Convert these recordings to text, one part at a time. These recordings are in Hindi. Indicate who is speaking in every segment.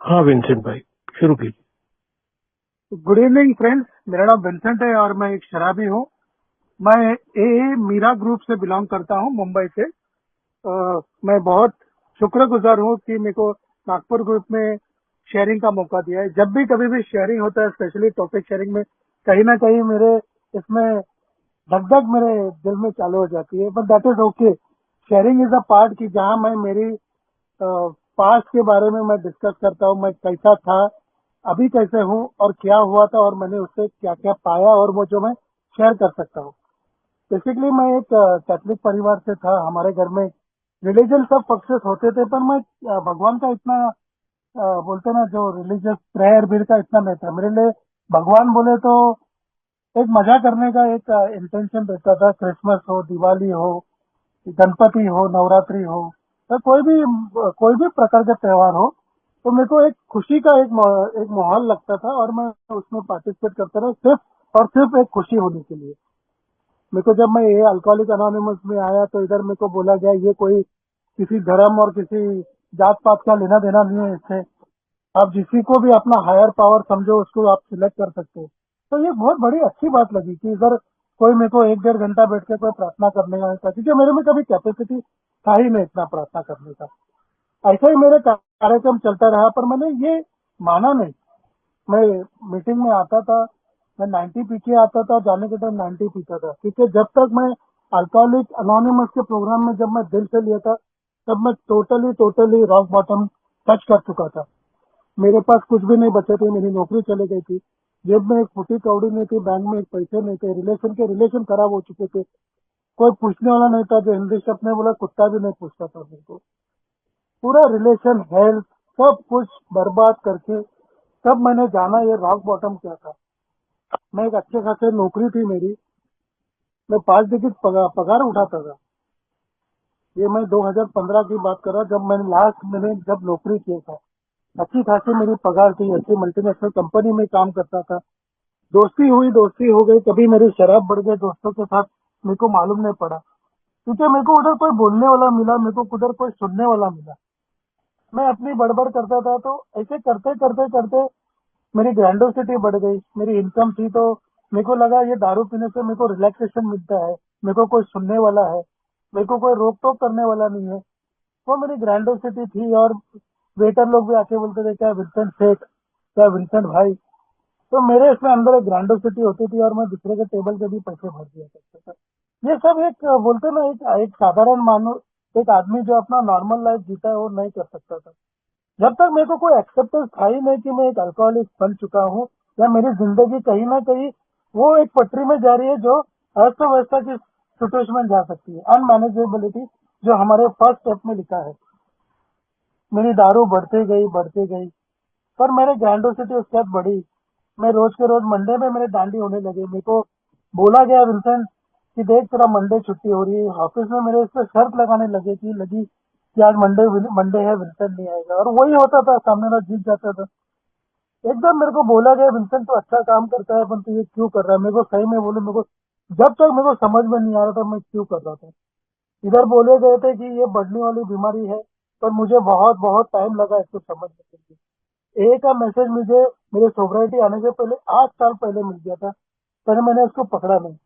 Speaker 1: हाँ विंसेंट भाई, शुरू कीजिए।
Speaker 2: Good evening friends. मेरा नाम विंसेंट है और मैं एक शराबी हूँ। मैं ए मीरा ग्रुप से बिलोंग करता हूँ, मुंबई से। मैं बहुत शुक्रगुजार हूँ कि मेरे को नागपुर ग्रुप में शेयरिंग का मौका दिया है। जब भी कभी भी शेयरिंग होता है, स्पेशली टॉपिक शेयरिंग में, कहीं ना कहीं मेरे इसमें धक धक मेरे दिल में चालू हो जाती है, but that is okay. Sharing is a part की जहाँ मैं मेरी पास्ट के बारे में मैं डिस्कस करता हूँ, मैं कैसा था, अभी कैसे हूँ और क्या हुआ था और मैंने उससे क्या क्या पाया, और वो जो मैं शेयर कर सकता हूँ। बेसिकली मैं एक कैथलिक परिवार से था। हमारे घर में रिलीजन सब सक्सेस होते थे, पर मैं भगवान का इतना बोलते ना, जो रिलीजियस प्रेयर बीर का इतना नहीं था मेरे लिए। भगवान बोले तो एक मजा करने का एक इंटेंशन रहता था। क्रिसमस हो, दिवाली हो, गणपति हो, नवरात्रि हो, या कोई भी प्रकार के त्योहार हो, तो मेरे को एक खुशी का एक माहौल लगता था और मैं उसमें पार्टिसिपेट करता रहा, सिर्फ और सिर्फ एक खुशी होने के लिए। मेरे को जब मैं ये अल्कोहलिक अनोनिमस में आया तो इधर मेरे को बोला गया ये कोई किसी धर्म और किसी जात पात का लेना देना नहीं है इससे। आप जिसी को भी अपना हायर पावर समझो उसको आप सिलेक्ट कर सकते हो। तो ये बहुत बड़ी अच्छी बात लगी कि इधर कोई मेरे को एक डेढ़ घंटा बैठ के कोई प्रार्थना करने का था, क्योंकि मेरे में कभी कैपेसिटी था ही नहीं इतना प्रार्थना करने का। ऐसा ही मेरे कार्यक्रम चलता रहा, पर मैंने ये माना नहीं। मैं मीटिंग में आता था, मैं 90 पी के आता था, जाने के टाइम 90 पीता था, क्योंकि जब तक मैं अल्कोहलिक अनोनिमस के प्रोग्राम में जब मैं दिल से लिया था, तब मैं totally totally rock bottom touch कर चुका था। मेरे पास कुछ भी नहीं बचे थे, मेरी नौकरी चली गई थी, जेब में एक फुटी कौड़ी नहीं थी, बैंक में एक पैसे नहीं थे, रिलेशन खराब हो चुके थे, कोई पूछने वाला नहीं था। जो हिंदी शब्द में बोला, कुत्ता भी नहीं पूछता था मेरे को। पूरा रिलेशन, हेल्थ, सब कुछ बर्बाद करके तब मैंने जाना ये रॉक बॉटम क्या था। मैं एक अच्छे खासे नौकरी थी मेरी, मैं 5 डिजिट पगार उठाता था। ये मैं 2015 की बात कर रहा, जब मैंने जब नौकरी किया था, अच्छी खासी मेरी पगार थी, अच्छी मल्टीनेशनल कंपनी में काम करता था। दोस्ती हो गई, कभी मेरी शराब बढ़ गई दोस्तों के साथ, मेरे को मालूम नहीं पड़ा, क्योंकि मेरे को उधर कोई बोलने वाला मिला, मेरे को उधर कोई सुनने वाला मिला। मैं अपनी बड़बड़ करता था, तो ऐसे करते करते करते मेरी ग्रैंडोसिटी बढ़ गई, मेरी इनकम थी, तो मेरे को लगा ये दारू पीने से मेरे को रिलैक्सेशन मिलता है, मेरे को कोई सुनने वाला है, मेरे को कोई रोक टोक करने वाला नहीं है। वो मेरी ग्रैंडोसिटी थी। और वेटर लोग भी आके बोलते थे, क्या विंसेंट सेठ, क्या विंसेंट भाई। तो मेरे इसमें अंदर एक ग्रैंडोसिटी होती थी और मैं दूसरे के टेबल के भी पैसे भर दिया करता था। ये सब एक बोलते ना, एक साधारण मानो, एक आदमी जो अपना नॉर्मल लाइफ जीता है वो नहीं कर सकता था। जब तक मेरे को कोई एक्सेप्टेंस था ही नहीं कि मैं एक अल्कोहलिक बन चुका हूँ, या मेरी जिंदगी कहीं ना कहीं वो एक पटरी में जा रही है जो अर्थव्यवस्था की सिचुएशन में जा सकती है, अनमैनेजेबिलिटी, जो हमारे फर्स्ट स्टेप में लिखा है। मेरी दारू बढ़ती गई, पर मेरे ग्रैंडोसिटी उसके बाद बढ़ी। मैं रोज के रोज मंडे में मेरे डांडी होने लगे। मेरे को बोला गया, विंसेंट, कि देख तेरा मंडे छुट्टी हो रही है। ऑफिस में मेरे इस पे शर्त लगाने लगी कि आज मंडे मंडे है, विंसेंट नहीं आएगा, और वही होता था, सामने वाला जीत जाता था। एकदम मेरे को बोला गया, विंसेंट तो अच्छा काम करता है, पर तू ये क्यों कर रहा है। मेरे को सही में बोले, मेरे को जब तक मेरे को समझ में नहीं आ रहा था मैं क्यों कर रहा था। इधर बोले गए थे कि ये बढ़ने वाली बीमारी है, पर मुझे बहुत बहुत टाइम लगा इसको समझने के लिए। ए का मैसेज मुझे मेरे सोब्राइटी आने से पहले 8 साल पहले मिल गया था, पर मैंने उसको पकड़ा नहीं।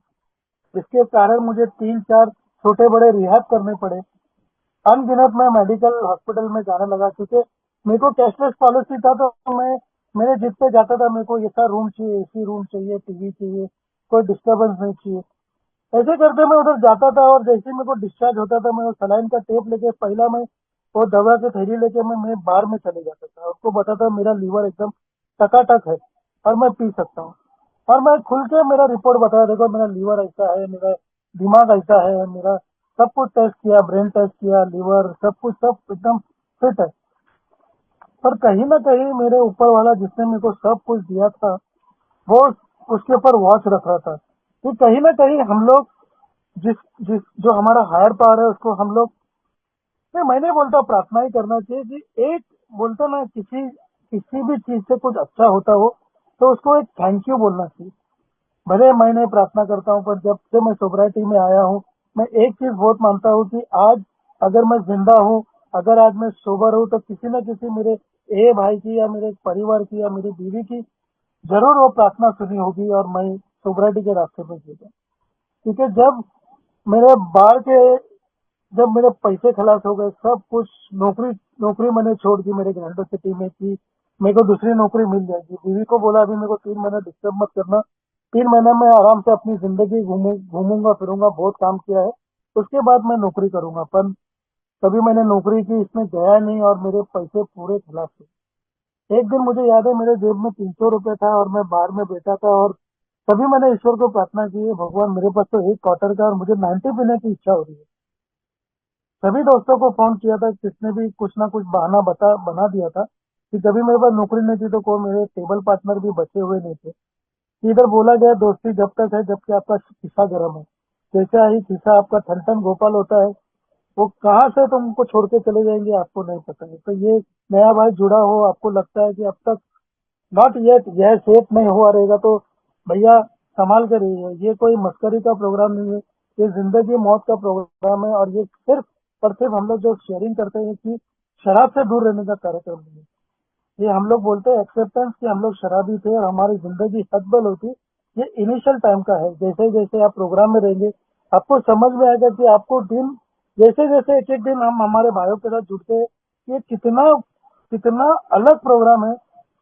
Speaker 2: इसके कारण मुझे 3 4 छोटे बड़े रिहैब करने पड़े। अनगिनत मैं मेडिकल हॉस्पिटल में जाने लगा, क्योंकि मेरे को कैशलेस पॉलिसी था, तो मैं मेरे जिद पे जाता था। मेरे को ऐसा रूम चाहिए, एसी रूम चाहिए, टीवी चाहिए, कोई डिस्टर्बेंस नहीं चाहिए। ऐसे करके मैं उधर जाता था, और जैसे ही मेरे को डिस्चार्ज होता था, मैं वो सलाइन का टेप लेके, पहला मैं वो दवा की थैली लेके मैं बार में चले जाता था। उसको बताता मेरा लीवर एकदम टकाटक है और मैं पी सकता हूँ। और मैं खुल के मेरा रिपोर्ट बताया, देखो मेरा लीवर ऐसा है, मेरा दिमाग ऐसा है, मेरा सब कुछ टेस्ट किया, ब्रेन टेस्ट किया, लीवर, सब कुछ सब एकदम फिट है। पर कहीं ना कहीं मेरे ऊपर वाला जिसने मेरे को सब कुछ दिया था, वो उसके ऊपर वॉच रख रहा था कि कहीं ना कहीं हम लोग जिस जिस जो हमारा हायर पावर है उसको हम लोग, नहीं, मैं नहीं बोलता प्रार्थना ही करना चाहिए, कि एक बोलता ना, किसी किसी भी चीज से कुछ अच्छा होता हो तो उसको एक थैंक यू बोलना चाहिए। भले मैं नहीं प्रार्थना करता हूँ, पर जब से मैं सोब्राइटी में आया हूँ, मैं एक चीज बहुत मानता हूँ कि आज अगर मैं जिंदा हूँ, अगर आज मैं सोबर हूँ, तो किसी न किसी मेरे ए भाई की या मेरे परिवार की या मेरी बीवी की जरूर वो प्रार्थना सुनी होगी और मैं सोब्राइटी के रास्ते पे जीता। क्योंकि मेरे बाहर के जब मेरे पैसे खलास हो गए सब कुछ, नौकरी नौकरी मैंने छोड़ दी मेरे ग्रैंडो सिटी में कि मेरे को दूसरी नौकरी मिल जाएगी। बीवी को बोला अभी मेरे को 3 महीना डिस्टर्ब मत करना, 3 महीना में आराम से अपनी जिंदगी घूमूंगा फिरूंगा, बहुत काम किया है, उसके बाद मैं नौकरी करूंगा। पर तभी मैंने नौकरी की, इसमें गया नहीं और मेरे पैसे पूरे खलास हुए। एक दिन मुझे याद है मेरे जेब में 300 रुपये था और मैं बाहर में बैठा था और तभी मैंने ईश्वर को प्रार्थना की है, भगवान मेरे पास तो एक क्वार्टर का और मुझे 90 पीने की इच्छा हो रही है। सभी दोस्तों को फोन किया था, किसने भी कुछ ना कुछ बहाना बना दिया था कि कभी मेरे पास नौकरी नहीं थी तो कोई मेरे टेबल पार्टनर भी बचे हुए नहीं थे। इधर बोला गया दोस्ती जब तक है जबकि आपका खिस्सा गर्म है। जैसे ही खिस्सा आपका ठन ठन गोपाल होता है, वो कहाँ से तुमको छोड़ के चले जाएंगे आपको नहीं पता है। तो ये नया भाई जुड़ा हो, आपको लगता है कि अब तक नॉट येट यह सेफ नहीं हुआ रहेगा, तो भैया संभाल के रहिए। ये कोई मस्करी का प्रोग्राम नहीं है, ये जिंदगी मौत का प्रोग्राम है। और ये सिर्फ और सिर्फ हम लोग जो शेयरिंग करते हैं कि शराब से दूर रहने का कार्यक्रम नहीं है। ये हम लोग बोलते हैं एक्सेप्टेंस कि हम लोग शराबी थे और हमारी जिंदगी हदबल होती। ये इनिशियल टाइम का है। जैसे जैसे आप प्रोग्राम में रहेंगे आपको समझ में आएगा कि आपको दिन, जैसे जैसे एक एक दिन हम हमारे भाइयों के साथ जुड़ते हैं, ये कितना कितना अलग प्रोग्राम है।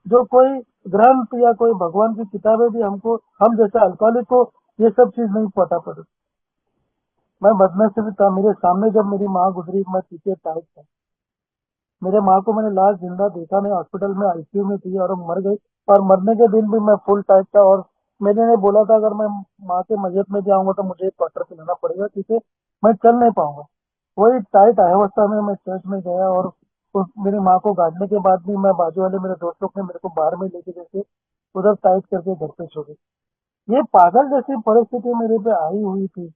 Speaker 2: जो कोई ग्रंथ या कोई भगवान की किताबें भी हमको, हम जैसे अल्कोहलिक को ये सब चीज नहीं पता पड़ी। मैं बदनसीब था, मेरे सामने जब मेरी माँ गुजरी मैं पीछे टाइट था। मेरे माँ को मैंने लास्ट जिंदा देखा नहीं, हॉस्पिटल में आईसीयू में थी और वो मर गई। और मरने के दिन भी मैं फुल टाइट था और मैंने ने बोला था अगर मैं माँ के मस्जिद में जाऊंगा तो मुझे एक क्वार्टर पिलाना पड़ेगा क्योंकि मैं चल नहीं पाऊंगा। वही टाइट अवस्था में मैं चर्च में गया और मेरी माँ को गाड़ने के बाद भी मैं, बाजू वाले मेरे दोस्तों ने मेरे को बाहर में लेके जैसे उधर टाइट करके घर पे छोड़े। ये पागल जैसी परिस्थिति मेरे पे आई हुई थी।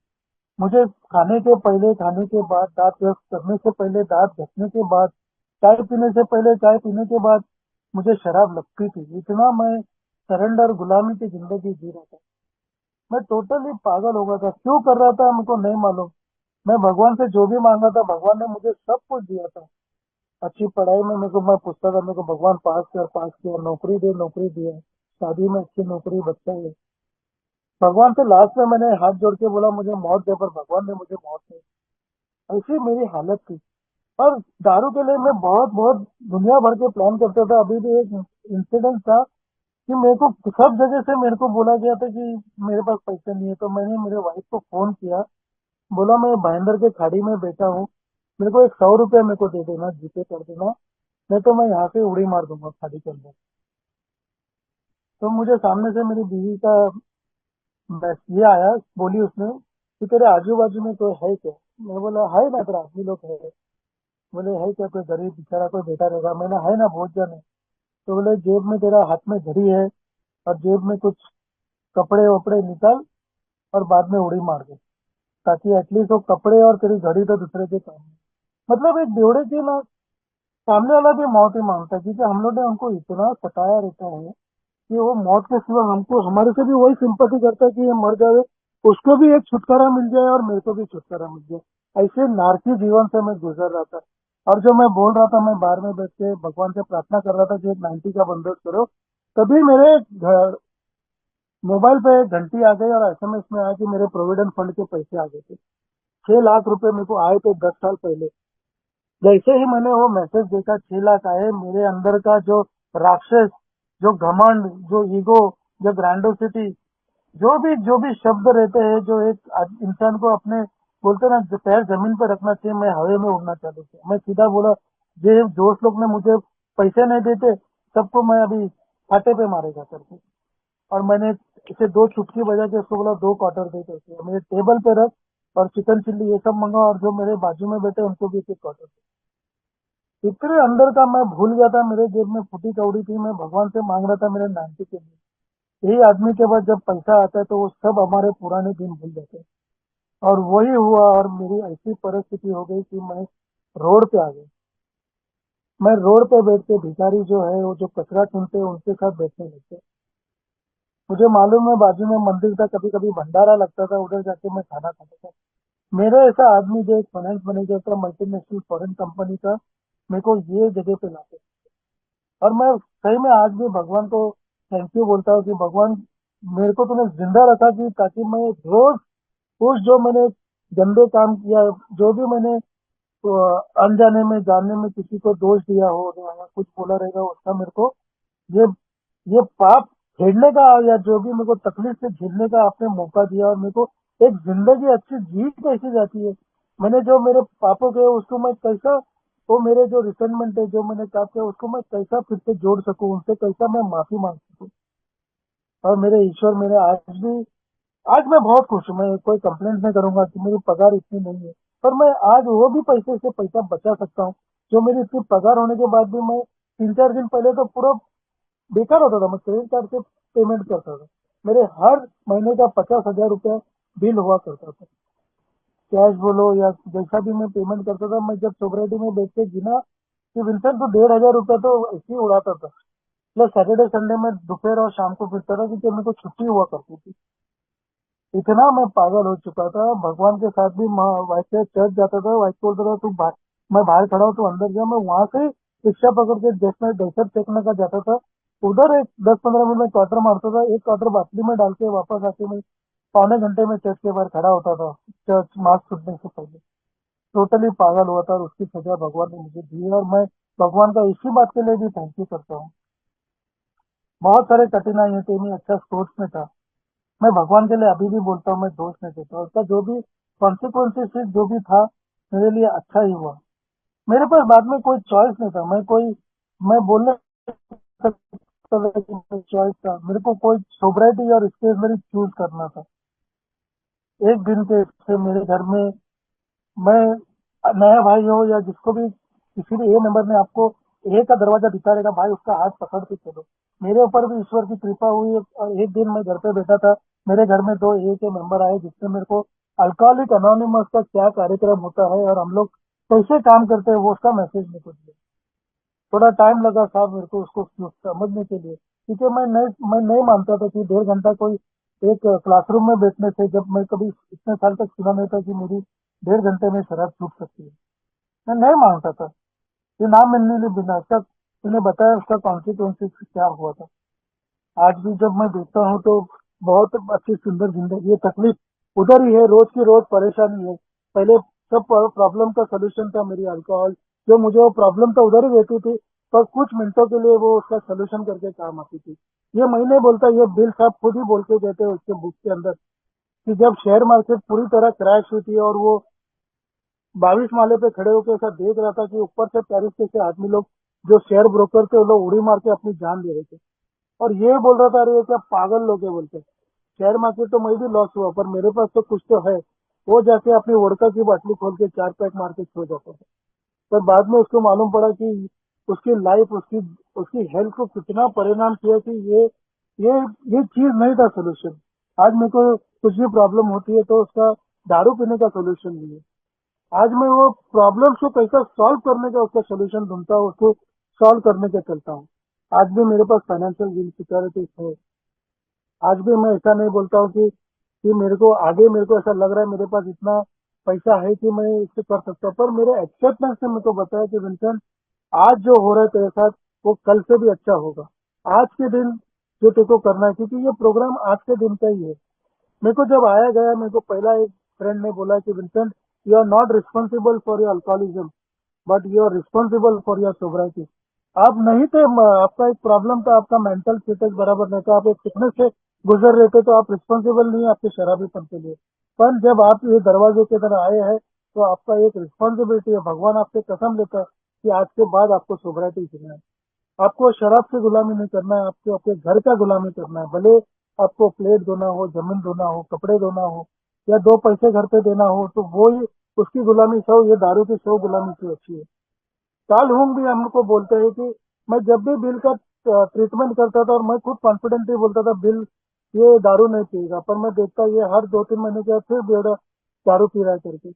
Speaker 2: मुझे खाने के पहले, खाने के बाद, दांत ब्रश करने से पहले, दांत घसने के बाद, चाय पीने से पहले, चाय पीने के बाद मुझे शराब लगती थी। इतना मैं सरेंडर गुलामी की जिंदगी जी रहा था। मैं टोटली पागल हो गया था। क्यों कर रहा था मुझको नहीं मालूम। मैं भगवान से जो भी मांगा था भगवान ने मुझे सब कुछ दिया था। अच्छी पढ़ाई में मेरे को, मैं पूछता था मेरे को भगवान पास किया, नौकरी दे, नौकरी दिया, शादी में अच्छी नौकरी, बच्चा है। भगवान से लास्ट में मैंने हाथ जोड़ के बोला मुझे मौत दे, पर भगवान ने मुझे मौत नहीं। ऐसी मेरी हालत थी। और दारू के लिए मैं बहुत बहुत दुनिया भर के प्लान करता था। अभी भी एक इंसिडेंट था कि मेरे को सब जगह से मेरे को बोला गया था कि मेरे पास पैसे नहीं है। तो मैंने मेरे वाइफ को फोन किया, बोला मैं भाईंदर के खाड़ी में बैठा हूँ, मेरे को एक 100 रुपया मेरे को दे देना, जीपे कर देना, नहीं तो मैं यहाँ से उड़ी मार दूंगा खाड़ी के अंदर। तो मुझे सामने से मेरी बीवी का ये आया, बोली उसने कि तेरे आजू बाजू में कोई है क्या। मैं बोला है ना, तेरा आदमी लोग है। बोले है क्या, कोई गरीब बेचारा कोई बेटा रहेगा। मैंने है ना, बहुत जन है। तो बोले जेब में तेरा हाथ में घड़ी है और जेब में कुछ कपड़े वपड़े निकाल और बाद में उड़ी मार दे, ताकि एटलीस्ट वो कपड़े और तेरी घड़ी तो दूसरे के काम में। मतलब एक बेवड़े की ना, सामने वाला भी मौत ही मांगता है क्योंकि हम लोग ने उनको इतना सताया रहता है कि वो मौत के सिवा हमको, हमारे से भी वही सिंपैथी करता है कि ये मर जाए, उसको भी एक छुटकारा मिल जाए और मेरे को भी छुटकारा मिल जाए। ऐसे नारकी जीवन से मैं गुजर रहा था। और जो मैं बोल रहा था, मैं बाहर में बैठ के भगवान से प्रार्थना कर रहा था कि एक 90 का बंदोबस्त करो, तभी मेरे मोबाइल पे एक घंटी आ गई और एसएमएस में आया कि मेरे प्रोविडेंट फंड के पैसे आ गए थे। 6 लाख रुपए मेरे को आए थे 10 साल पहले। जैसे ही मैंने वो मैसेज देखा, 6 लाख आए, मेरे अंदर का जो राक्षस, जो घमंड, जो ईगो, जो ग्रैंडोसिटी, जो भी शब्द रहते हैं जो एक इंसान को अपने, बोलते ना, जो पैर जमीन पर रखना चाहिए, मैं हवा में उड़ना चालू किया। मैं सीधा बोला, जो दोस्त लोग ने मुझे पैसे नहीं देते सबको मैं अभी फाटे पे मारेगा करके। और मैंने इसे 2 चुटकी बजा के उसको बोला 2 क्वार्टर दे करके मेरे टेबल पे रख, और चिकन चिल्ली ये सब मंगा, और जो मेरे बाजू में बैठे उनको भी 1 क्वार्टर दे। इतने अंदर का मैं भूल गया था। मेरे जेब में फूटी कौड़ी थी, मैं भगवान से मांग रहा था मेरे नानकी के लिए। यही आदमी के पास जब पैसा आता है तो वो सब हमारे पुराने दिन भूल जाते हैं। और वही हुआ और मेरी ऐसी परिस्थिति हो गई कि मैं रोड पे आ गया। मैं रोड पे बैठ के, भिखारी जो है वो जो कचरा चुनते हैं उनके साथ बैठने लगते। मुझे मालूम है बाजू में मंदिर था, कभी कभी भंडारा लगता था, उधर जाके मैं खाना खाता था। मेरे ऐसा आदमी जो एक फाइनेंस मैनेजर था मल्टीनेशनल फॉरेन कंपनी का, मेरे को ये जगह पे लाते। और मैं सही में आज भी भगवान को थैंक यू बोलता हूँ कि भगवान मेरे को तूने जिंदा रखा कि ताकि मैं रोज उस जो मैंने गंदे काम किया, जो भी मैंने अनजाने में जानने में किसी को दोष दिया हो या कुछ बोला रहेगा उसका मेरे को ये ये पाप झेलने का या जो भी मेरे को तकलीफ से झेलने का आपने मौका दिया और मेरे को एक जिंदगी अच्छी जी कैसी जाती है। मैंने जो मेरे पापों के उसको मैं कैसा, वो मेरे जो रिसेंटमेंट है जो मैंने कहा था उसको मैं कैसा फिर से जोड़ सकूं, उनसे कैसा मैं माफी मांग सकूं। और मेरे ईश्वर मेरे आज मैं बहुत खुश हूँ। मैं कोई कंप्लेंट नहीं करूंगा कि मेरी पगार इतनी नहीं है, पर मैं आज वो भी पैसे से पैसा बचा सकता हूँ जो मेरी इतनी पगार होने के बाद भी मैं 3-4 दिन पहले तो पूरा बेकार होता था। मैं क्रेडिट कार्ड से पेमेंट करता था, मेरे हर महीने का 50,000 रुपया बिल हुआ करता था। कैश बोलो या जैसा भी मैं पेमेंट करता था, मैं जब सोसाइटी में बैठ के गिना कि विंसन तो 1,500 रुपया तो ऐसे ही उड़ाता था। प्लस सैटरडे संडे में दोपहर और शाम को फिरता था क्योंकि मेरे को छुट्टी हुआ करती थी। इतना मैं पागल हो चुका था। भगवान के साथ भी वाइफ से चर्च जाता था, वाइफ बोलता था तू बाहर, मैं बाहर खड़ा हूँ, तू अंदर जा। मैं वहां से रिक्शा पकड़ के जैसे दहशत फेंकने का जाता था, उधर एक 10-15 मिनट में क्वार्टर मारता था, एक क्वार्टर बाटली में डाल के वापस आके मैं पौने घंटे में चर्च के बाहर खड़ा होता था, चर्च मास्क छूटने से पहले। टोटली पागल हुआ था और उसकी सजा भगवान ने मुझे दी है और मैं भगवान का इसी बात के लिए भी थैंक यू करता हूँ। बहुत सारे कठिनाइयां थी, मैं अच्छा स्पोर्ट्स में था। मैं भगवान के लिए अभी भी बोलता हूँ, मैं दोष नहीं देता। उसका जो भी कॉन्सिक्वेंसेस जो भी था मेरे लिए अच्छा ही हुआ। मेरे पास बाद में कोई चॉइस नहीं था। मैं बोलने सकता था कि मेरी चॉइस था, मेरे को कोई सोब्राइटी और स्टेशनरी चूज करना था। एक दिन के से मेरे घर में, मैं नया भाई हो या जिसको भी किसी भी ए मेंबर ने आपको ए का दरवाजा दिखा रहेगा भाई, उसका हाथ पकड़ के चलो। मेरे ऊपर भी ईश्वर की कृपा हुई और एक दिन मैं घर पे बैठा था, मेरे घर में 2 ए के मेंबर आए जिसने मेरे को अल्कोहलिक अनोनिमस का क्या कार्यक्रम होता है और हम लोग कैसे काम करते हैं वो उसका मैसेज मेरे को दिया। थोड़ा टाइम लगा साहब मेरे को उसको समझने के लिए, क्योंकि मैं नहीं मानता था कि 1.5 घंटा कोई एक क्लासरूम में बैठने से, जब मैं कभी इतने साल तक सुना नहीं था कि मेरी 1.5 घंटे में शराब छूट सकती है। मैं नहीं मानता था। ये नाम मिलने लिए बिना तक उन्हें बताया उसका कॉन्सिक्वेंसेस क्या हुआ था। आज भी जब मैं देखता हूँ तो बहुत अच्छी सुंदर जिंदगी है। तकलीफ उधर ही है, रोज की रोज परेशानी है। पहले सब प्रॉब्लम का सोल्यूशन था मेरी अल्कोहल, जो मुझे वो प्रॉब्लम तो उधर ही रहती थी, पर कुछ मिनटों के लिए वो उसका सोल्यूशन करके काम आती थी। ये मैं नहीं बोलता, ये बिल साहब खुद ही बोल के कहते हैं उसके बुक के अंदर कि जब शेयर मार्केट पूरी तरह क्रैश हुई थी और वो 22 माले पे खड़े होकर ऐसा देख रहा था कि ऊपर से पेरिस के से आदमी लोग जो शेयर ब्रोकर थे वो लोग उड़ी मार के अपनी जान दे रहे थे, और ये बोल रहा था अरे ये क्या पागल लोग है बोलते। शेयर मार्केट तो मैं भी लॉस हुआ पर मेरे पास तो कुछ तो है। वो जाके अपनी वोडका की बाटली खोल के 4 पैक मार के सो जाता था। पर बाद में उसको मालूम पड़ा कि उसकी लाइफ, उसकी उसकी हेल्थ को कितना परिणाम किया कि ये ये चीज नहीं था सोल्यूशन। आज मेरे को कुछ भी प्रॉब्लम होती है तो उसका दारू पीने का सोल्यूशन नहीं है। आज मैं वो प्रॉब्लम्स को कैसा सॉल्व करने का उसका सोल्यूशन ढूंढता हूँ, उसको सॉल्व करने का चलता हूँ। आज भी मेरे पास फाइनेंशियल इनसिक्योरिटीज है। आज भी मैं ऐसा नहीं बोलता हूँ कि मेरे को ऐसा लग रहा है मेरे पास इतना पैसा है कि मैं इससे कर सकता हूँ, पर मेरे एक्सेप्टेंस ने मेरे को बताया कि विंसेंट आज जो हो रहा है तेरे साथ वो कल से भी अच्छा होगा। आज के दिन जो तेरे को करना है, क्योंकि ये प्रोग्राम आज के दिन का ही है। मेरे को जब आया गया, मेरे को पहला एक फ्रेंड ने बोला कि Vincent you are not responsible for your alcoholism but you are responsible for your sobriety. आप नहीं थे, आपका एक प्रॉब्लम था, आपका मेंटल स्टेटस बराबर नहीं था, आप एक सिकनेस से गुजर रहे थे, तो आप रिस्पॉन्सिबल नहीं है आपके शराबीपन के लिए। पर जब आप ये दरवाजे की तरह आए हैं तो आपका एक रिस्पॉन्सिबिलिटी है। भगवान आपसे कसम लेता है कि आज के बाद आपको सोब्राइटी जीना है। आपको शराब से गुलामी नहीं करना है, आपको आपके घर का गुलामी करना है। भले आपको प्लेट धोना हो, जमीन धोना हो, कपड़े धोना हो या 2 पैसे घर पे देना हो, तो वो ही उसकी गुलामी 100, ये दारू की 100 गुलामी से अच्छी है। कार्ल हुंग भी हमको बोलते हैं कि मैं जब भी बिल का ट्रीटमेंट करता था और मैं खुद कॉन्फिडेंटली बोलता था बिल ये दारू नहीं पिएगा, पर मैं देखता ये हर 2-3 महीने के बाद फिर बेड़ा दारू पी रहा है करके।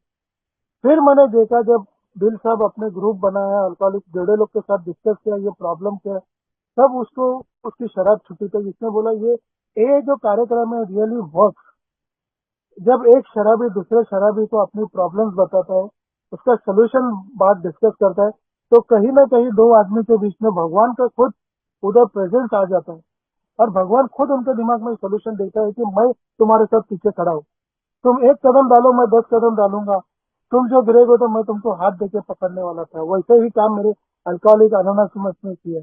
Speaker 2: फिर मैंने देखा जब बिल साहब अपने ग्रुप बनाया, अल्कोहलिक जोड़े लोग के साथ डिस्कस किया ये प्रॉब्लम क्या है, तब उसको उसकी शराब छुट्टी थी। जिसने बोला ये जो कार्यक्रम है रियली वर्क। जब एक शराबी दूसरे शराबी को अपनी प्रॉब्लम्स बताता है, उसका सोल्यूशन बात डिस्कस करता है, तो कहीं ना कहीं दो आदमी के बीच में भगवान का खुद उधर प्रेजेंस आ जाता है, और भगवान खुद उनके दिमाग में सोल्यूशन देता है कि मैं तुम्हारे साथ पीछे खड़ा हूँ। तुम एक कदम डालो, मैं 10 कदम डालूंगा। तुम जो गिरेगो तो मैं तुमको हाथ देके पकड़ने वाला था। वैसे ही काम मेरे अल्कोहलिक अनोनस ने किया।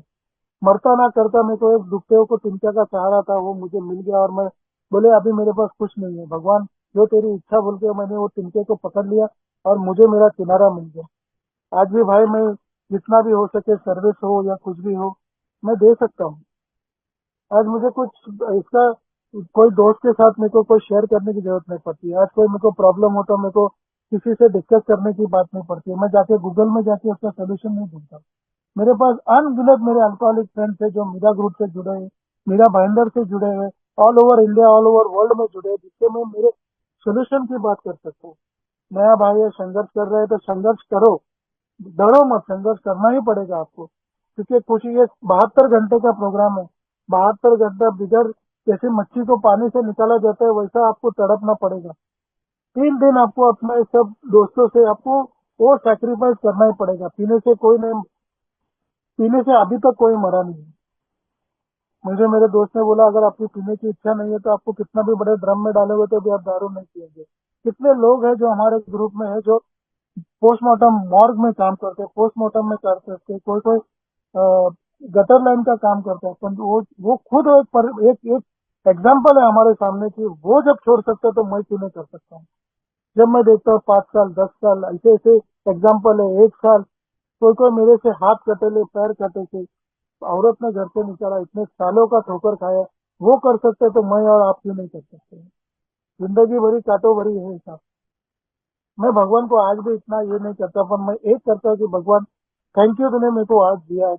Speaker 2: मरता ना करता, मेरे को एक दुखते को तिनका का सहारा था, वो मुझे मिल गया। और मैं बोले अभी मेरे पास कुछ नहीं है भगवान, जो तेरी इच्छा बोल के मैंने वो तिनके को पकड़ लिया और मुझे मेरा किनारा मिल गया। आज भी भाई मैं जितना भी हो सके सर्विस हो या कुछ भी हो, मैं दे सकता हूँ। आज मुझे कुछ इसका कोई दोस्त के साथ मेरे को कोई शेयर करने की जरूरत नहीं पड़ती। आज कोई मेरे को प्रॉब्लम हो तो मेरे को किसी से डिस्कस करने की बात नहीं पड़ती है। मैं जाके गूगल में जाके उसका सोल्यूशन नहीं ढूंढता। मेरे पास अनगिनत मेरे अल्कोहलिक फ्रेंड्स है जो मीरा ग्रुप से जुड़े हैं, मीरा भाईंदर से जुड़े हैं, all over India all over world में जुड़े हैं, जिससे मैं मेरे सोल्यूशन की बात कर सकता हूँ। नया भाई है, संघर्ष कर रहे हैं तो संघर्ष करो, डरो मत, संघर्ष करना ही पड़ेगा आपको। क्योंकि कुछ ये 72 घंटे का प्रोग्राम है। 72 घंटा बिगड़, जैसे मच्छी को पानी से निकाला जाता है वैसा आपको तड़पना पड़ेगा। 3 दिन आपको अपने सब दोस्तों से आपको वो सैक्रिफाइस करना ही पड़ेगा। पीने से अभी तक कोई मरा नहीं है। मुझे मेरे दोस्त ने बोला अगर आपकी पीने की इच्छा नहीं है तो आपको कितना भी बड़े ड्रम में डालोगे तो भी आप दारू नहीं पिएंगे। कितने लोग हैं जो हमारे ग्रुप में है जो पोस्टमार्टम मॉर्ग में काम करते हैं, पोस्टमार्टम में काम करते हैं, कोई कोई गटर लाइन का काम करता है। पर वो खुद एक एग्जाम्पल है हमारे सामने की, वो जब छोड़ सकता है तो मैं क्यों नहीं कर सकता हूँ। जब मैं देखता हूँ 5 साल 10 साल ऐसे ऐसे एग्जाम्पल है, 1 साल, कोई कोई मेरे से हाथ कटे ले, पैर कटे थे, औरत ने घर से निकाला, इतने सालों का ठोकर खाया, वो कर सकते तो मैं और आप क्यों नहीं कर सकते। जिंदगी भरी काटो भरी है साहब। मैं भगवान को आज भी इतना ये नहीं करता, पर मैं एक करता हूँ कि भगवान थैंक यू तूने मेरे को आज दिया है।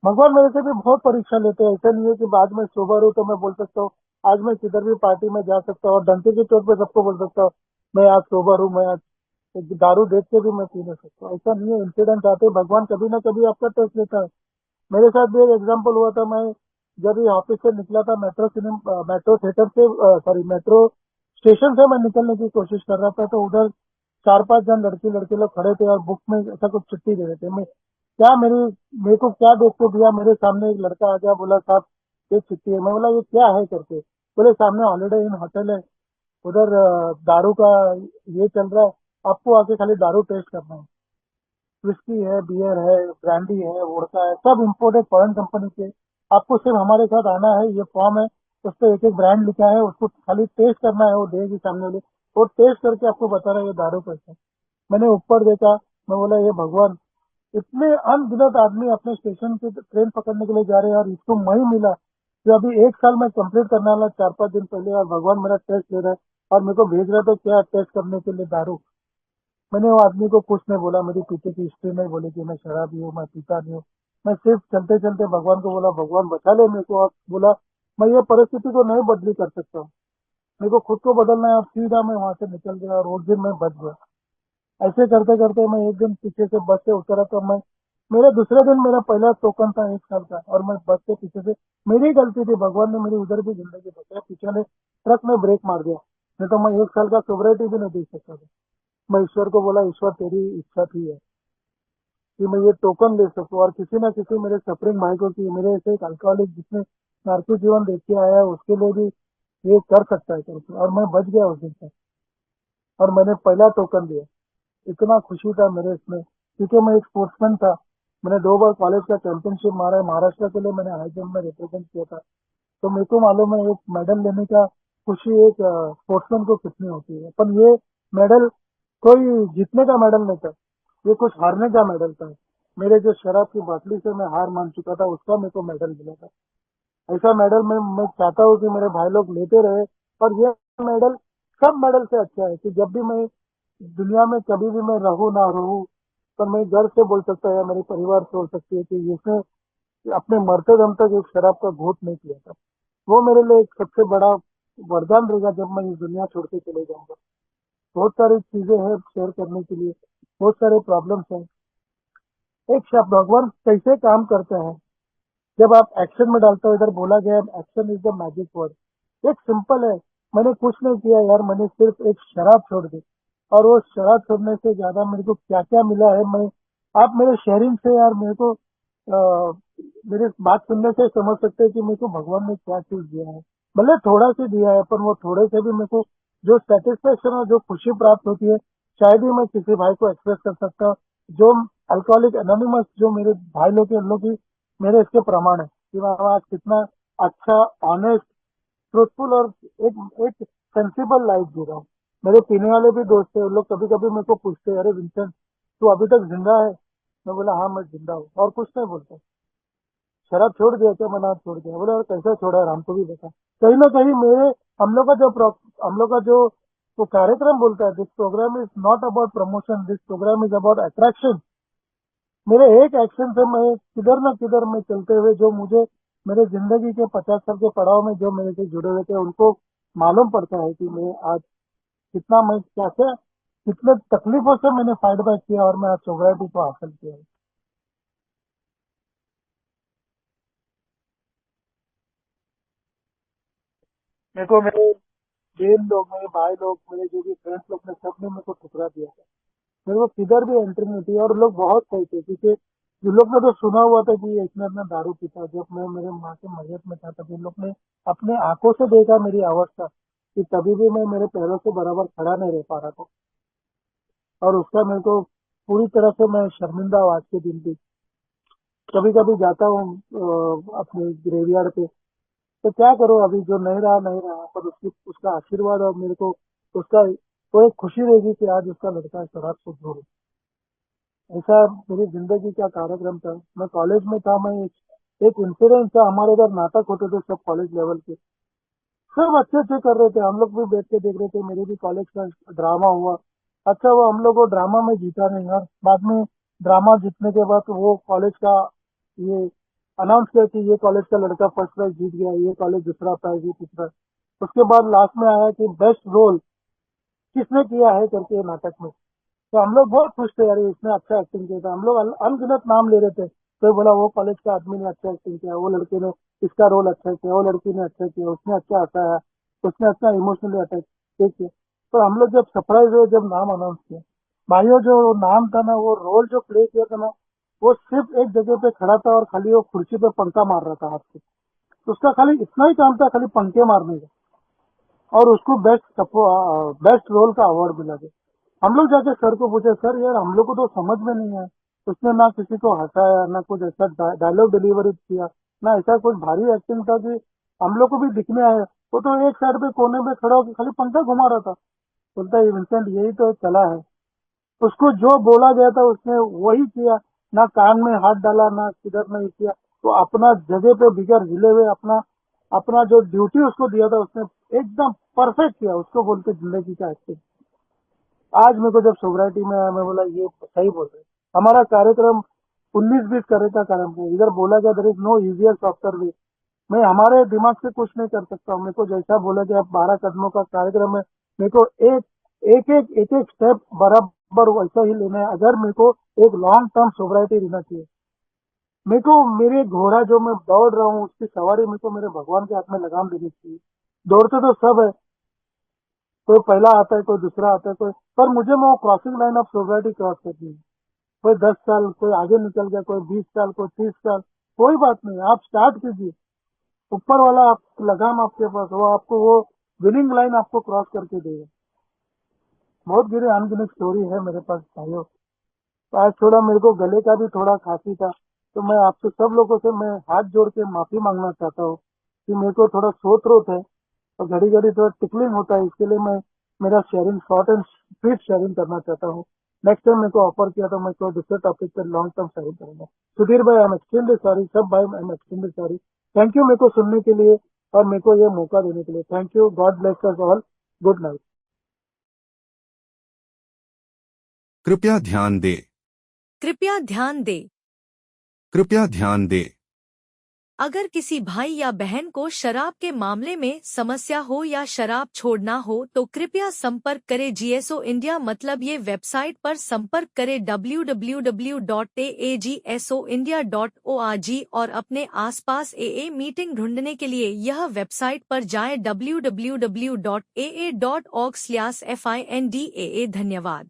Speaker 2: भगवान मेरे से भी बहुत परीक्षा लेते हैं। ऐसा नहीं है कि आज मैं सोबर हूँ तो मैं बोल सकता हूँ आज मैं किधर भी पार्टी में जा सकता हूँ और डंके के चोट पे सबको बोल सकता हूँ मैं आज सोबर हूँ, मैं आज दारू देख के भी मैं पी नहीं सकता। ऐसा नहीं है, इंसिडेंट आते हैं, भगवान कभी ना कभी आपका टेस्ट लेता है। मेरे साथ भी एक एग्जाम्पल हुआ था। मैं जब ये ऑफिस से निकला था, मेट्रो थिएटर से, सॉरी मेट्रो स्टेशन से मैं निकलने की कोशिश कर रहा था, तो उधर 4-5 जन लड़की लड़के लोग खड़े थे और बुक में ऐसा कुछ चिट्ठी दे रहे थे। मैं क्या मेरे को क्या देख के दिया, मेरे सामने एक लड़का आ गया, बोला साहब ये चिट्ठी है। मैं बोला ये क्या है करके, बोले सामने हॉलीडे इन होटल है, उधर दारू का ये चल रहा है, आपको आके खाली दारू टेस्ट करना है। विस्की है, बियर है, ब्रांडी है, वोडका है, सब इम्पोर्टेड फॉरेन कंपनी के। आपको सिर्फ हमारे साथ आना है, ये फॉर्म है, उस पर एक एक ब्रांड लिखा है, उसको खाली टेस्ट करना है, वो देगी सामने वाले, वो टेस्ट करके आपको बता रहा है ये दारू कैसा है। मैंने ऊपर देखा, मैं बोला ये भगवान, इतने अनगिनत आदमी अपने स्टेशन पे ट्रेन पकड़ने के लिए जा रहे हैं और इसको मैं मिला जो अभी 1 साल में कंप्लीट करने वाला 4-5 दिन पहले, और भगवान मेरा टेस्ट ले रहा है और मेरे को भेज रहा है तो क्या टेस्ट करने के लिए दारू। मैंने वो आदमी को कुछ नहीं बोला, मेरी पीछे की हिस्ट्री नहीं बोली कि मैं शराबी हूँ, मैं पीता नहीं हूँ। मैं सिर्फ चलते चलते भगवान को बोला भगवान बचा ले मेरे को, और बोला मैं ये परिस्थिति को नहीं बदली कर सकता हूँ, मेरे को खुद को बदलना है। और सीधा मैं वहां से निकल गया और उस दिन मैं बच गया। ऐसे करते करते मैं एक दिन पीछे से बस से उतरा तो मैं, मेरे दूसरे दिन मेरा पहला टोकन था 1 साल का, और मैं बस के पीछे से, मेरी गलती थी, भगवान ने मेरी उधर भी जिंदगी बचाया, पीछे ने ट्रक में ब्रेक मार दिया, नहीं तो मैं 1 साल का सोबरिटी भी नहीं दे सकता था। मैं ईश्वर को बोला ईश्वर तेरी इच्छा थी है कि मैं ये टोकन ले सकूं, और किसी ना किसी मेरे सफरिंग भाई को, कि मेरे ऐसे एक अल्कोहलिक जिसने नार्को जीवन देख के आया है उसके लिए भी ये कर सकता है करके, और मैं बच गया उस दिन से, और मैंने पहला टोकन दिया। इतना खुशी था मेरे इसमें, क्योंकि मैं एक स्पोर्ट्समैन था। मैंने 2 बार कॉलेज का चैंपियनशिप मारा है, महाराष्ट्र के लिए मैंने हाई जंप में रिप्रेजेंट किया था। तो मेरे को मालूम है एक मेडल लेने का खुशी एक स्पोर्ट्समैन को कितनी होती है। पर ये मेडल कोई जीतने का मेडल नहीं था, ये कुछ हारने का मेडल था। मेरे जो शराब की बाटली से मैं हार मान चुका था, उसका मेरे को मेडल मिला था। ऐसा मेडल मैं चाहता हूँ कि मेरे भाई लोग लेते रहे। और ये मेडल सब मेडल से अच्छा है कि जब भी मैं दुनिया में कभी भी मैं रहूँ ना रहूँ, पर मैं गर्व से बोल सकता है या मेरे परिवार से बोल सकती है कि इसने अपने मरते दम तक एक शराब का घूंट नहीं किया था। वो मेरे लिए एक सबसे बड़ा वरदान रहेगा जब मैं इस दुनिया छोड़ के चले जाऊंगा। बहुत सारी चीजें हैं शेयर करने के लिए, बहुत सारे प्रॉब्लम्स हैं। एक शब्द भगवान कैसे काम करते हैं जब आप एक्शन में डालते हो, इधर बोला गया action is the magic word. एक सिंपल है, मैंने कुछ नहीं किया यार, मैंने सिर्फ एक शराब छोड़ दी, और वो शराब छोड़ने से ज्यादा मेरे को क्या क्या मिला है मैं आप मेरे शेयरिंग से यार मेरे को मेरे बात सुनने से समझ सकते हैं कि मेरे को भगवान ने क्या चीज दिया है। भले थोड़ा सा दिया है, पर वो थोड़े से भी मेरे को जो सेटिस्फेक्शन और जो खुशी प्राप्त होती है, शायद ही मैं किसी भाई को एक्सप्रेस कर सकता हूँ। जो अल्कोहलिक एनोनिमस जो मेरे भाई लोग के, उन लोग की मेरे इसके प्रमाण है कि मैं आज कितना अच्छा, ऑनेस्ट, ट्रूथफुल और एक एक सेंसिबल लाइफ जी रहा हूँ। मेरे पीने वाले भी दोस्त है, उन लोग कभी कभी मेरे को पूछते हैं, अरे विंसेंट तू अभी तक जिंदा है? मैं बोला हाँ मैं जिंदा हूँ, और कुछ नहीं बोलता। शराब छोड़ दिया क्या? मैंने आज छोड़ दिया। बोला यार कैसे छोड़ा यार, हमको भी बता। कहीं ना कहीं मेरे हम लोग का जो वो कार्यक्रम बोलता है, this programme is not about promotion, this programme is about attraction. मेरे एक एक्शन से मैं किधर न किधर में चलते हुए, जो मुझे मेरे जिंदगी के 50 साल के पड़ाव में जो मेरे से जुड़े हुए थे, उनको मालूम पड़ता है कि मैं आज कितना, मैं कैसे, कितने तकलीफों से मैंने फाइट बैक किया और मैं आज सोब्रिटी को हासिल किया है। मेरे को मेरे बहन लोग, मेरे भाई लोग, मेरे जो भी फ्रेंड्स लोग ने, सबने मेरे को ठुकरा दिया था। मेरे को किधर भी एंट्री नहीं थी, और लोग बहुत सही थे, क्योंकि जो लोग ने तो सुना हुआ था कि ये इतना इतना दारू पीता, जब मैं मेरे माँ के मजहब में था तब इन लोग ने अपने आंखों से देखा मेरी अवस्था, कि तभी भी मैं मेरे पैरों से बराबर खड़ा नहीं रह पा रहा था। और उसका मेरे को पूरी तरह से मैं शर्मिंदा हूँ आज के दिन भी। कभी कभी जाता हूँ अपने ग्रेवयार्ड पे, तो क्या करूँ, अभी जो नहीं रहा नहीं रहा, पर उसकी उसका आशीर्वाद और मेरे को उसका वो एक खुशी रहेगी कि आज उसका लड़का शराब से दूर है। ऐसा मेरी जिंदगी का कार्यक्रम था। मैं कॉलेज में था, मैं एक इंसिडेंस था, हमारे इधर नाटक होते थे सब कॉलेज लेवल के, सब अच्छे अच्छे कर रहे थे, हम लोग भी बैठ के देख रहे थे। मेरे भी कॉलेज का ड्रामा हुआ, अच्छा वो हम लोग को ड्रामा में जीता नहीं, और बाद में ड्रामा जीतने के बाद वो कॉलेज का ये अनाउंस किया कि ये कॉलेज का लड़का फर्स्ट प्राइज जीत गया, ये कॉलेज दूसरा प्राइज, ये तीसरा। उसके बाद लास्ट में आया कि बेस्ट रोल किसने किया है करके नाटक में। तो हम लोग बहुत खुश थे, यार इसने अच्छा एक्टिंग किया था। हम लोग अनगिनत नाम ले रहे थे, कोई बोला वो कॉलेज का आदमी ने अच्छा एक्टिंग किया, वो लड़के ने इसका रोल अच्छा किया, वो लड़की ने अच्छा किया, उसने अच्छा हंसाया, उसने अच्छा इमोशनली अटैच किया। तो हम लोग जब सरप्राइज हुए, जब नाम अनाउंस किया, भाइयों जो नाम था ना, वो रोल जो प्ले किया था ना, वो सिर्फ एक जगह पे खड़ा था और खाली वो कुर्सी पे पंखा मार रहा था हाथ से। तो उसका खाली इतना ही काम था, खाली पंखे मारने का, और उसको बेस्ट रोल का अवार्ड मिला था। हम लोग जाके सर को पूछे, सर यार हम लोग को तो समझ में नहीं आया, उसने ना किसी को हंसाया, ना कुछ ऐसा डायलॉग डिलीवरी किया, ना ऐसा कुछ भारी एक्टिंग था कि हम लोग को भी दिखने आया। वो तो एक साइड पे कोने में खड़ा होकर खाली पंखा घुमा रहा था। बोलता है विंसेंट यही तो कला है। उसको जो बोला गया था उसने वही किया, ना कान में हाथ डाला, ना किधर नहीं किया। तो अपना जगह पे बिगड़ हिले हुए अपना अपना जो ड्यूटी उसको दिया था, उसने एकदम परफेक्ट किया। उसको बोलते जिंदगी का एक्टिंग। आज मेरे को जब सोसाइटी में आया, मैं बोला ये सही बोल रहे। हमारा कार्यक्रम 19-20 करे का कार्यक्रम है। इधर बोला गया there is no easier softer way. मैं हमारे दिमाग से कुछ नहीं कर सकता हूँ। मेरे को जैसा बोला गया 12 कदमों का कार्यक्रम है, मेरे को एक एक स्टेप बराबर वैसा ही लेना है, अगर मेरे को एक लॉन्ग टर्म सोब्राइटी रहना चाहिए। मेरे को मेरे घोड़ा जो मैं दौड़ रहा हूँ उसकी सवारी मेरे को मेरे भगवान के हाथ में लगाम देनी चाहिए। दौड़ते तो सब है, कोई पहला आता है, कोई दूसरा आता है, कोई, पर मुझे मैं वो crossing line of society cross करनी है। कोई 10 साल कोई आगे निकल गया, कोई 20 साल, कोई 30 साल, कोई बात नहीं, आप स्टार्ट कीजिए। ऊपर वाला आप लगाम आपके पास, वो आपको वो विनिंग लाइन आपको क्रॉस करके देगा। बहुत गिरे अनगिनत स्टोरी है मेरे पास भाइयों। तो आज थोड़ा मेरे को गले का भी थोड़ा खांसी था, तो मैं आपसे सब लोगों से मैं हाथ जोड़ के माफी मांगना चाहता हूँ कि मेरे को थोड़ा थ्रोट थ्रोट है, और घड़ी घड़ी थोड़ा टिकलिंग होता है, इसके लिए मैं मेरा sharing short and sweet sharing करना चाहता हूँ। नेक्स्ट टाइम मेरे को ऑफर किया तो मैं कोई दूसरे टॉपिक पर लॉन्ग टर्म शेयरिंग करूंगा। सुधीर भाई आई एम एक्सट्रीमली सॉरी, सब भाई I am extremely sorry. Thank you मेरे को सुनने के लिए और मेरे को ये मौका देने के लिए। Thank you, God bless us all, good night.
Speaker 3: कृपया ध्यान दें।
Speaker 4: कृपया ध्यान दें।
Speaker 3: कृपया ध्यान दें।
Speaker 4: अगर किसी भाई या बहन को शराब के मामले में समस्या हो या शराब छोड़ना हो तो कृपया संपर्क करें जीएसओ इंडिया, मतलब ये वेबसाइट पर संपर्क करें www.aagsoindia.org और अपने आसपास एए मीटिंग ढूंढने के लिए यह वेबसाइट पर जाएं www.aa.org/findaa। धन्यवाद।